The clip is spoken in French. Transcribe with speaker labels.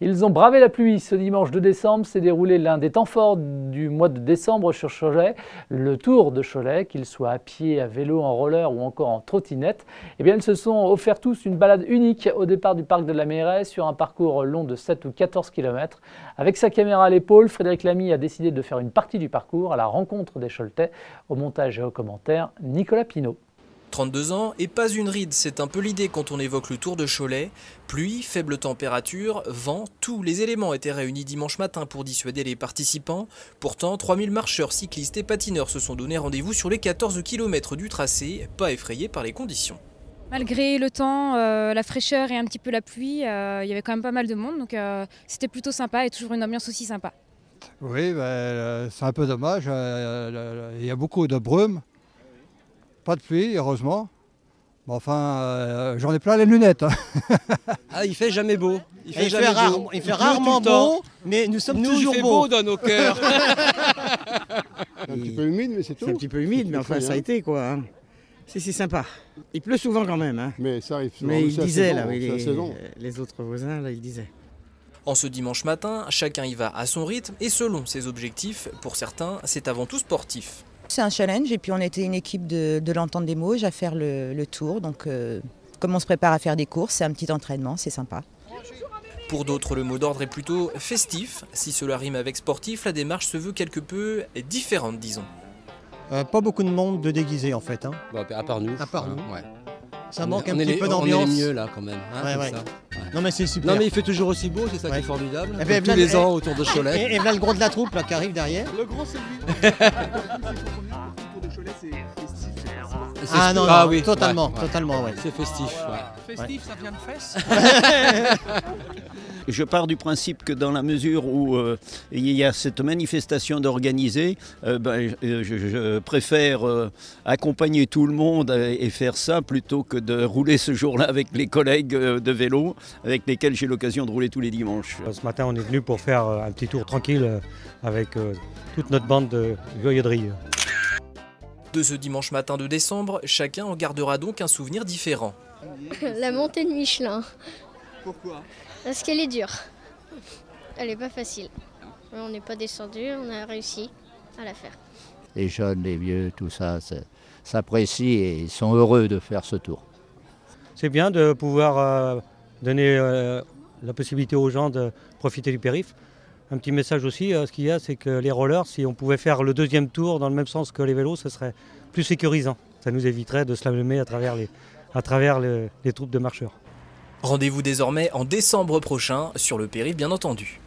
Speaker 1: Ils ont bravé la pluie. Ce dimanche 2 décembre s'est déroulé l'un des temps forts du mois de décembre sur Cholet, le Tour de Cholet, qu'ils soient à pied, à vélo, en roller ou encore en trottinette. Eh bien, ils se sont offerts tous une balade unique au départ du parc de la Mairie sur un parcours long de 7 ou 14 km. Avec sa caméra à l'épaule, Frédéric Lamy a décidé de faire une partie du parcours à la rencontre des Choletais. Au montage et aux commentaires, Nicolas Pinault.
Speaker 2: 32 ans et pas une ride, c'est un peu l'idée quand on évoque le Tour de Cholet. Pluie, faible température, vent, tous les éléments étaient réunis dimanche matin pour dissuader les participants. Pourtant, 3000 marcheurs, cyclistes et patineurs se sont donné rendez-vous sur les 14 km du tracé, pas effrayés par les conditions.
Speaker 3: Malgré le temps, la fraîcheur et un petit peu la pluie, il y avait quand même pas mal de monde, donc c'était plutôt sympa et toujours une ambiance aussi sympa.
Speaker 4: Oui, c'est un peu dommage, il y a beaucoup de brume. Pas de pluie, heureusement. Mais enfin, j'en ai plein les lunettes.
Speaker 5: Ah, il fait jamais beau.
Speaker 6: Il fait rarement beau, mais nous sommes toujours
Speaker 5: beaux. Il fait beau dans nos cœurs.
Speaker 7: Un petit peu humide, mais c'est tout.
Speaker 6: C'est un petit peu humide, mais enfin, ça a été quoi. Hein. C'est sympa. Il pleut souvent quand même. Hein.
Speaker 7: Mais ça arrive souvent.
Speaker 6: Mais il disait, là, les autres voisins, là, ils disaient.
Speaker 2: En ce dimanche matin, chacun y va à son rythme et selon ses objectifs. Pour certains, c'est avant tout sportif.
Speaker 8: C'est un challenge et puis on était une équipe de l'Entente des Mauges à faire le tour. Donc comme on se prépare à faire des courses, c'est un petit entraînement, c'est sympa.
Speaker 2: Pour d'autres, le mot d'ordre est plutôt festif. Si cela rime avec sportif, la démarche se veut quelque peu différente, disons.
Speaker 9: Pas beaucoup de monde de déguisé en fait. Hein.
Speaker 5: Bon, à part nous.
Speaker 9: À part nous.
Speaker 5: Ouais.
Speaker 9: Ça manque un petit peu d'ambiance.
Speaker 5: On est les mieux là quand même. Hein,
Speaker 9: ouais.
Speaker 5: Ça.
Speaker 9: Non mais c'est super.
Speaker 5: Non mais il fait toujours aussi beau, c'est ça qui est formidable.
Speaker 9: Et
Speaker 5: tous les ans autour de Cholet.
Speaker 9: Et là le gros de la troupe là, qui arrive derrière.
Speaker 10: Le gros c'est lui. Le Tour de Cholet c'est festif.
Speaker 9: Ah non,
Speaker 5: ah, oui,
Speaker 9: totalement,
Speaker 5: ouais.
Speaker 9: totalement, ouais.
Speaker 5: C'est festif. Ouais.
Speaker 10: Festif, ça vient de fesses.
Speaker 11: Je pars du principe que dans la mesure où il y a cette manifestation d'organiser, je préfère accompagner tout le monde et faire ça plutôt que de rouler ce jour-là avec les collègues de vélo avec lesquels j'ai l'occasion de rouler tous les dimanches.
Speaker 12: Ce matin, on est venu pour faire un petit tour tranquille avec toute notre bande de guerriers.
Speaker 2: De ce dimanche matin de décembre, chacun en gardera donc un souvenir différent.
Speaker 13: La montée de Michelin.
Speaker 10: Pourquoi?
Speaker 13: Parce qu'elle est dure. Elle n'est pas facile. On n'est pas descendu, on a réussi à la faire.
Speaker 14: Les jeunes, les vieux, tout ça s'apprécie et ils sont heureux de faire ce tour.
Speaker 12: C'est bien de pouvoir donner la possibilité aux gens de profiter du périph'. Un petit message aussi, ce qu'il y a, c'est que les rollers, si on pouvait faire le deuxième tour dans le même sens que les vélos, ce serait plus sécurisant. Ça nous éviterait de slalomer à travers les troupes de marcheurs.
Speaker 2: Rendez-vous désormais en décembre prochain sur le périph' bien entendu.